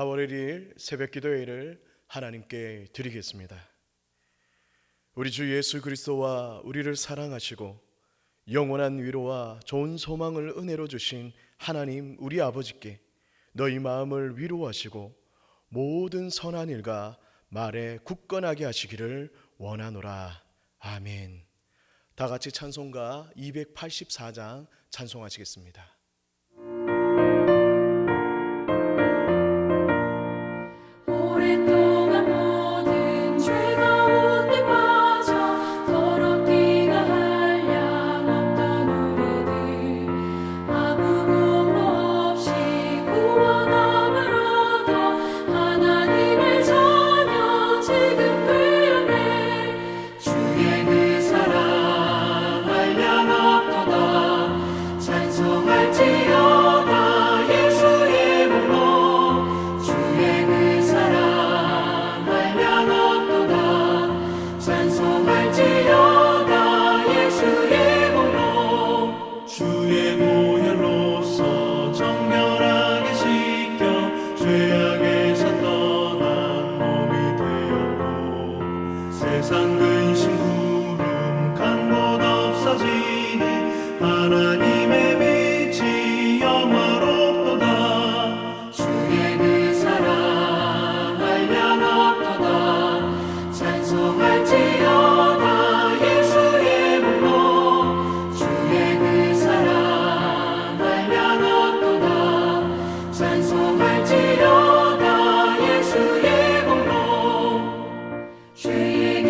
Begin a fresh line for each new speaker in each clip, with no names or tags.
4월 1일 새벽 기도회를 하나님께 드리겠습니다. 우리 주 예수 그리스도와 우리를 사랑하시고 영원한 위로와 좋은 소망을 은혜로 주신 하나님 우리 아버지께 너희 마음을 위로하시고 모든 선한 일과 말에 굳건하게 하시기를 원하노라. 아멘. 다 같이 찬송가 284장 찬송하시겠습니다.
세상 근심 구름 간 곳 없어지니 하나님의 빛이 영화롭도다. 주의 그 사랑 한량 없도다. 찬송할지어다 예수의 복로. 주의 그 사랑 한량 없도다. 찬송할지어다 예수의 복로. 죄의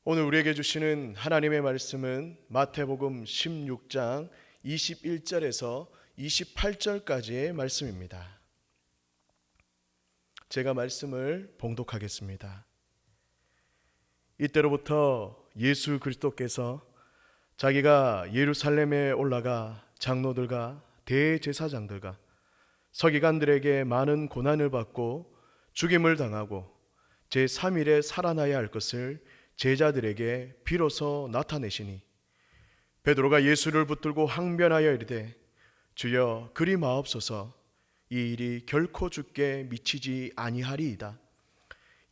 오늘 우리에게 주시는 하나님의 말씀은 마태복음 16장 21절에서 28절까지의 말씀입니다. 제가 말씀을 봉독하겠습니다. 이때로부터 예수 그리스도께서 자기가 예루살렘에 올라가 장로들과 대제사장들과 서기관들에게 많은 고난을 받고 죽임을 당하고 제3일에 살아나야 할 것을 제자들에게 비로소 나타내시니 베드로가 예수를 붙들고 항변하여 이르되 주여 그리 마옵소서 이 일이 결코 주께 미치지 아니하리이다.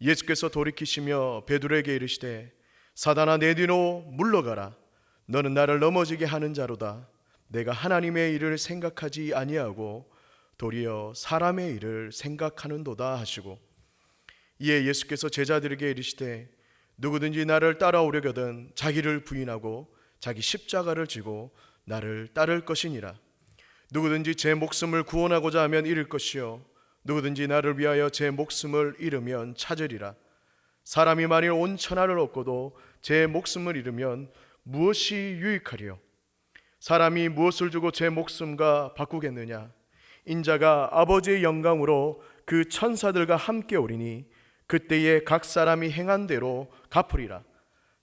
예수께서 돌이키시며 베드로에게 이르시되 사단아 내 뒤로 물러가라. 너는 나를 넘어지게 하는 자로다. 내가 하나님의 일을 생각하지 아니하고 도리어 사람의 일을 생각하는도다 하시고 이에 예수께서 제자들에게 이르시되 누구든지 나를 따라오려거든 자기를 부인하고 자기 십자가를 지고 나를 따를 것이니라. 누구든지 제 목숨을 구원하고자 하면 잃을 것이요 누구든지 나를 위하여 제 목숨을 잃으면 찾으리라. 사람이 만일 온 천하를 얻고도 제 목숨을 잃으면 무엇이 유익하리요? 사람이 무엇을 주고 제 목숨과 바꾸겠느냐? 인자가 아버지의 영광으로 그 천사들과 함께 오리니 그때에 각 사람이 행한 대로 갚으리라.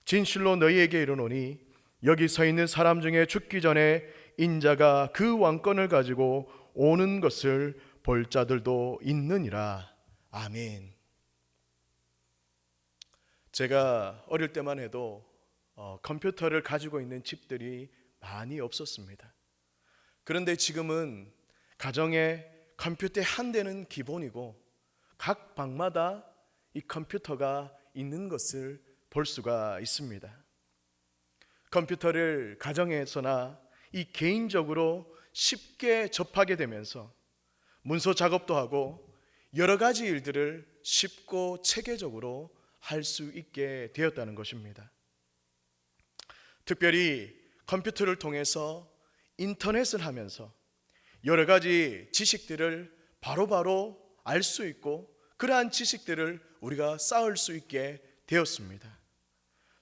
진실로 너희에게 이르노니 여기 서 있는 사람 중에 죽기 전에 인자가 그 왕권을 가지고 오는 것을 볼 자들도 있느니라. 아멘. 제가 어릴 때만 해도 컴퓨터를 가지고 있는 집들이 많이 없었습니다. 그런데 지금은 가정에 컴퓨터 한 대는 기본이고 각 방마다 이 컴퓨터가 있는 것을 볼 수가 있습니다. 컴퓨터를 가정에서나 이 개인적으로 쉽게 접하게 되면서 문서 작업도 하고 여러 가지 일들을 쉽고 체계적으로 할 수 있게 되었다는 것입니다. 특별히 컴퓨터를 통해서 인터넷을 하면서 여러 가지 지식들을 바로바로 알 수 있고 그러한 지식들을 우리가 쌓을 수 있게 되었습니다.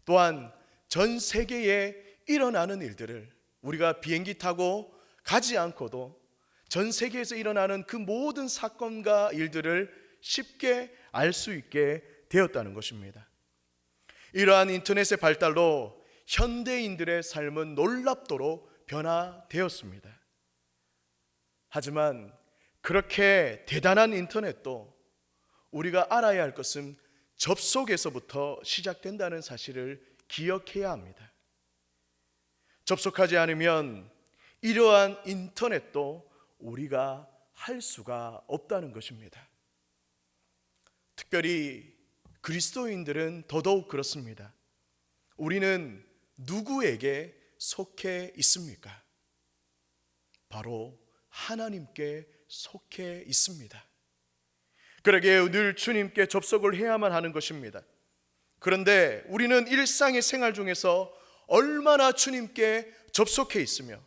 또한 전 세계에 일어나는 일들을 우리가 비행기 타고 가지 않고도 전 세계에서 일어나는 그 모든 사건과 일들을 쉽게 알 수 있게 되었다는 것입니다. 이러한 인터넷의 발달로 현대인들의 삶은 놀랍도록 변화되었습니다. 하지만 그렇게 대단한 인터넷도 우리가 알아야 할 것은 접속에서부터 시작된다는 사실을 기억해야 합니다. 접속하지 않으면 이러한 인터넷도 우리가 할 수가 없다는 것입니다. 특별히 그리스도인들은 더더욱 그렇습니다. 우리는 누구에게 속해 있습니까? 바로 하나님께 속해 있습니다. 그러기에 늘 주님께 접속을 해야만 하는 것입니다. 그런데 우리는 일상의 생활 중에서 얼마나 주님께 접속해 있으며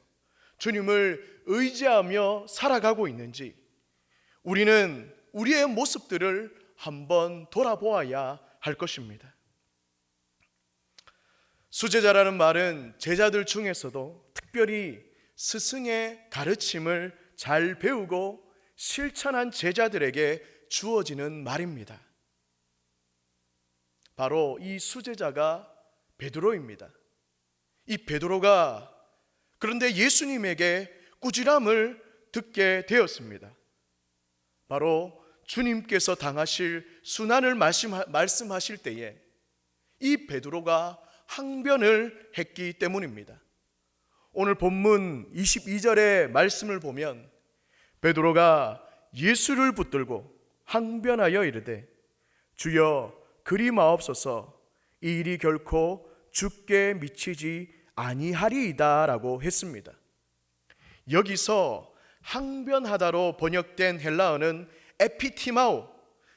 주님을 의지하며 살아가고 있는지 우리는 우리의 모습들을 한번 돌아보아야 할 것입니다. 수제자라는 말은 제자들 중에서도 특별히 스승의 가르침을 잘 배우고 실천한 제자들에게 주어지는 말입니다. 바로 이 수제자가 베드로입니다. 이 베드로가 그런데 예수님에게 꾸지람을 듣게 되었습니다. 바로 주님께서 당하실 순환을 말씀하실 때에 이 베드로가 항변을 했기 때문입니다. 오늘 본문 22절의 말씀을 보면 베드로가 예수를 붙들고 항변하여 이르되 주여 그리 마옵소서 이 일이 결코 주께 미치지 아니하리이다 라고 했습니다. 여기서 항변하다로 번역된 헬라어는 에피티마오,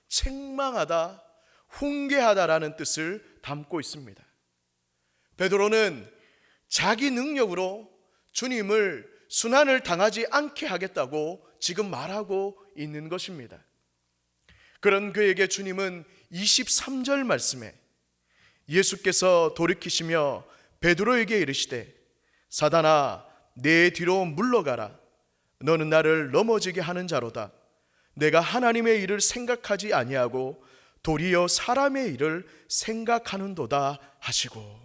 책망하다, 훈계하다라는 뜻을 담고 있습니다. 베드로는 자기 능력으로 주님을 순환을 당하지 않게 하겠다고 지금 말하고 있는 것입니다. 그런 그에게 주님은 23절 말씀에 예수께서 돌이키시며 베드로에게 이르시되 사단아 내 뒤로 물러가라 너는 나를 넘어지게 하는 자로다 내가 하나님의 일을 생각하지 아니하고 도리어 사람의 일을 생각하는도다 하시고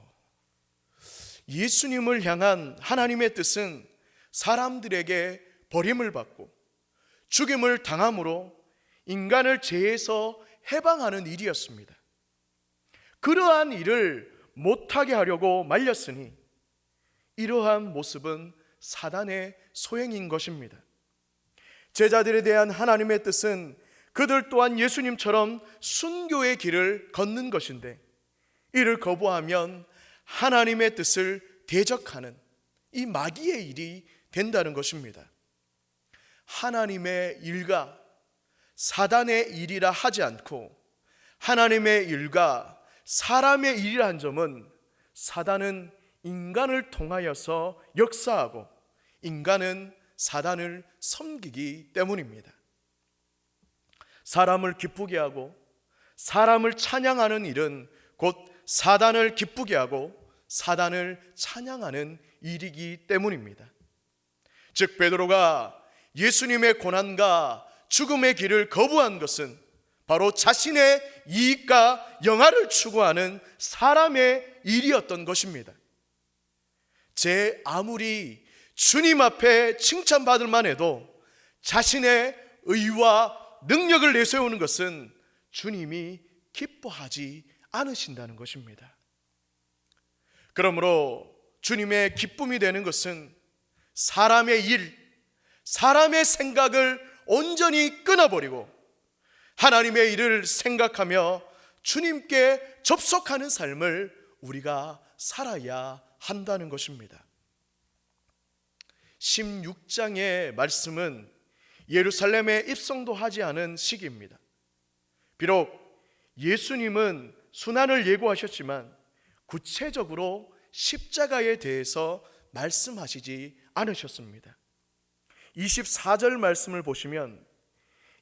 예수님을 향한 하나님의 뜻은 사람들에게 버림을 받고 죽임을 당함으로 인간을 죄에서 해방하는 일이었습니다. 그러한 일을 못하게 하려고 말렸으니 이러한 모습은 사단의 소행인 것입니다. 제자들에 대한 하나님의 뜻은 그들 또한 예수님처럼 순교의 길을 걷는 것인데 이를 거부하면 하나님의 뜻을 대적하는 이 마귀의 일이 된다는 것입니다. 하나님의 일과 사단의 일이라 하지 않고 하나님의 일과 사람의 일이라는 점은 사단은 인간을 통하여서 역사하고 인간은 사단을 섬기기 때문입니다. 사람을 기쁘게 하고 사람을 찬양하는 일은 곧 사단을 기쁘게 하고 사단을 찬양하는 일이기 때문입니다. 즉 베드로가 예수님의 고난과 죽음의 길을 거부한 것은 바로 자신의 이익과 영화를 추구하는 사람의 일이었던 것입니다. 제 아무리 주님 앞에 칭찬받을 만해도 자신의 의와 능력을 내세우는 것은 주님이 기뻐하지 않으신다는 것입니다. 그러므로 주님의 기쁨이 되는 것은 사람의 일, 사람의 생각을 온전히 끊어버리고 하나님의 일을 생각하며 주님께 접속하는 삶을 우리가 살아야 한다는 것입니다. 16장의 말씀은 예루살렘에 입성도 하지 않은 시기입니다. 비록 예수님은 순환을 예고하셨지만 구체적으로 십자가에 대해서 말씀하시지 않으셨습니다. 24절 말씀을 보시면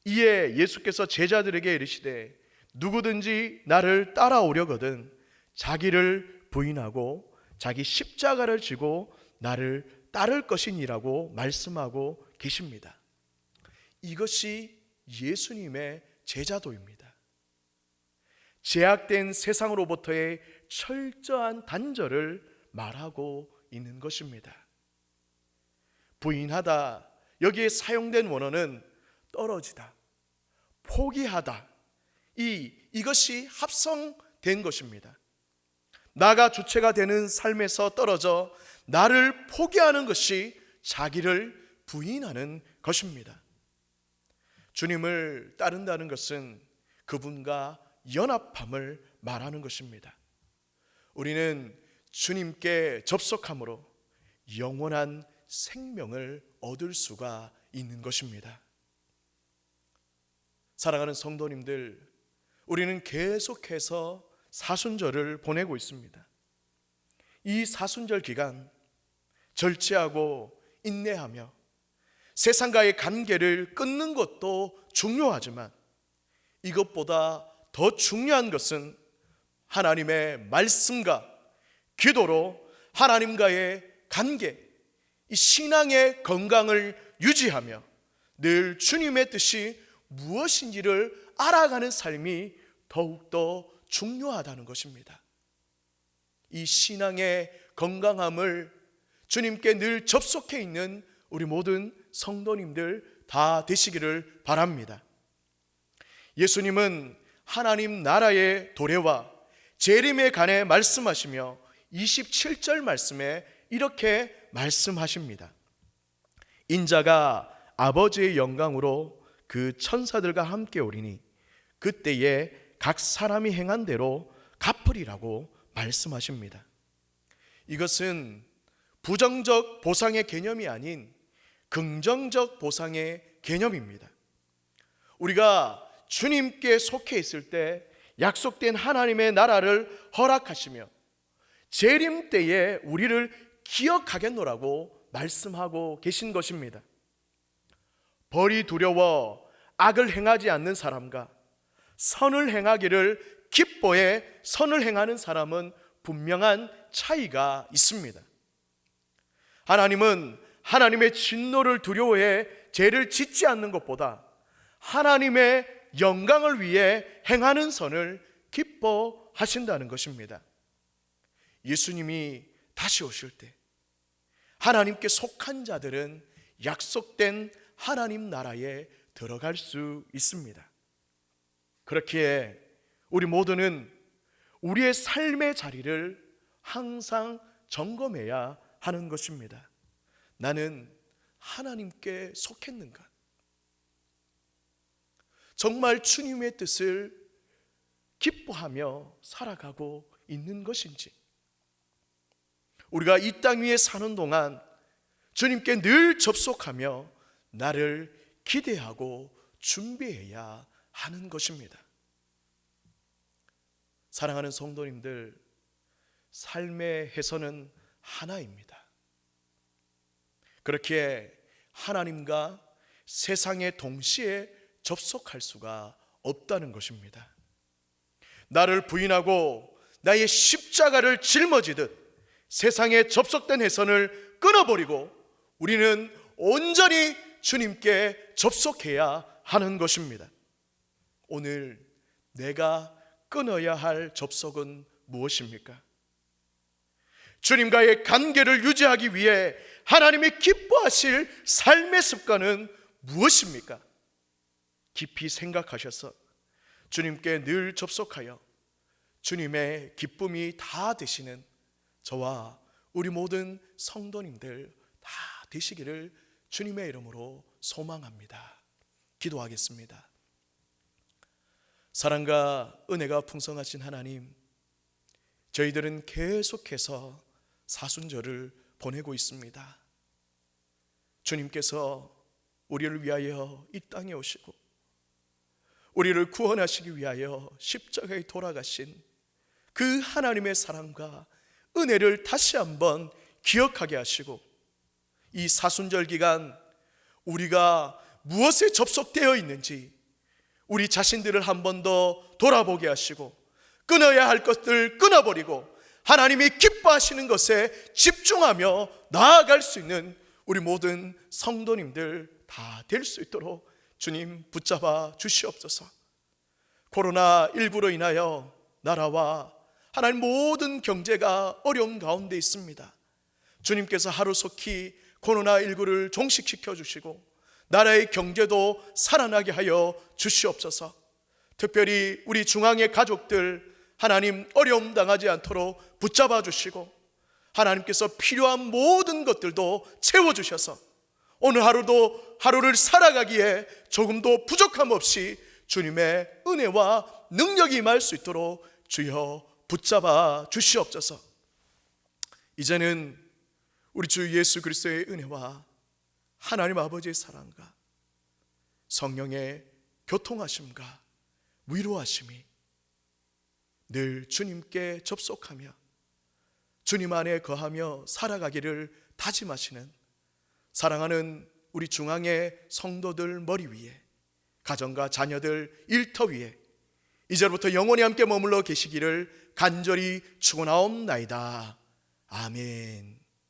이에 예수께서 제자들에게 이르시되 누구든지 나를 따라오려거든 자기를 부인하고 자기 십자가를 지고 나를 따를 것이니라고 말씀하고 계십니다. 이것이 예수님의 제자도입니다. 제약된 세상으로부터의 철저한 단절을 말하고 있는 것입니다. 부인하다, 여기에 사용된 원어는 떨어지다, 포기하다, 이것이 합성된 것입니다. 나가 주체가 되는 삶에서 떨어져 나를 포기하는 것이 자기를 부인하는 것입니다. 주님을 따른다는 것은 그분과 연합함을 말하는 것입니다. 우리는 주님께 접속함으로 영원한 생명을 얻을 수가 있는 것입니다. 사랑하는 성도님들, 우리는 계속해서 사순절을 보내고 있습니다. 이 사순절 기간 절제하고 인내하며 세상과의 관계를 끊는 것도 중요하지만 이것보다 더 중요한 것은 하나님의 말씀과 기도로 하나님과의 관계, 이 신앙의 건강을 유지하며 늘 주님의 뜻이 무엇인지를 알아가는 삶이 더욱더 중요하다는 것입니다. 이 신앙의 건강함을 주님께 늘 접속해 있는 우리 모든 성도님들 다 되시기를 바랍니다. 예수님은 하나님 나라의 도래와 재림에 관해 말씀하시며 27절 말씀에 이렇게 말씀하십니다. 인자가 아버지의 영광으로 그 천사들과 함께 오리니 그때에 각 사람이 행한 대로 갚으리라고 말씀하십니다. 이것은 부정적 보상의 개념이 아닌 긍정적 보상의 개념입니다. 우리가 주님께 속해 있을 때 약속된 하나님의 나라를 허락하시며 재림 때에 우리를 기억하겠노라고 말씀하고 계신 것입니다. 벌이 두려워 악을 행하지 않는 사람과 선을 행하기를 기뻐해 선을 행하는 사람은 분명한 차이가 있습니다. 하나님은 하나님의 진노를 두려워해 죄를 짓지 않는 것보다 하나님의 영광을 위해 행하는 선을 기뻐하신다는 것입니다. 예수님이 다시 오실 때 하나님께 속한 자들은 약속된 하나님 나라에 들어갈 수 있습니다. 그렇기에 우리 모두는 우리의 삶의 자리를 항상 점검해야 하는 것입니다. 나는 하나님께 속했는가? 정말 주님의 뜻을 기뻐하며 살아가고 있는 것인지, 우리가 이 땅 위에 사는 동안 주님께 늘 접속하며 나를 기대하고 준비해야 하는 것입니다. 사랑하는 성도님들, 삶의 해서는 하나입니다. 그렇기에 하나님과 세상에 동시에 접속할 수가 없다는 것입니다. 나를 부인하고 나의 십자가를 짊어지듯 세상에 접속된 해선을 끊어버리고 우리는 온전히 주님께 접속해야 하는 것입니다. 오늘 내가 끊어야 할 접속은 무엇입니까? 주님과의 관계를 유지하기 위해 하나님이 기뻐하실 삶의 습관은 무엇입니까? 깊이 생각하셔서 주님께 늘 접속하여 주님의 기쁨이 다 되시는 저와 우리 모든 성도님들 다 되시기를 주님의 이름으로 소망합니다. 기도하겠습니다. 사랑과 은혜가 풍성하신 하나님, 저희들은 계속해서 사순절을 보내고 있습니다. 주님께서 우리를 위하여 이 땅에 오시고 우리를 구원하시기 위하여 십자가에 돌아가신 그 하나님의 사랑과 은혜를 다시 한번 기억하게 하시고, 이 사순절 기간 우리가 무엇에 접속되어 있는지 우리 자신들을 한 번 더 돌아보게 하시고 끊어야 할 것들 끊어버리고 하나님이 기뻐하시는 것에 집중하며 나아갈 수 있는 우리 모든 성도님들 다 될 수 있도록 주님 붙잡아 주시옵소서. 코로나19로 인하여 나라와 하나님 모든 경제가 어려운 가운데 있습니다. 주님께서 하루속히 코로나19를 종식시켜 주시고 나라의 경제도 살아나게 하여 주시옵소서. 특별히 우리 중앙의 가족들 하나님 어려움 당하지 않도록 붙잡아 주시고 하나님께서 필요한 모든 것들도 채워주셔서 오늘 하루도 하루를 살아가기에 조금도 부족함 없이 주님의 은혜와 능력이 임할 수 있도록 주여 붙잡아 주시옵소서. 이제는 우리 주 예수 그리스도의 은혜와 하나님 아버지의 사랑과 성령의 교통하심과 위로하심이 늘 주님께 접속하며 주님 안에 거하며 살아가기를 다짐하시는 사랑하는 우리 중앙의 성도들 머리 위에 가정과 자녀들 일터 위에 이제부터 영원히 함께 머물러 계시기를 간절히 축원하옵나이다. 아멘.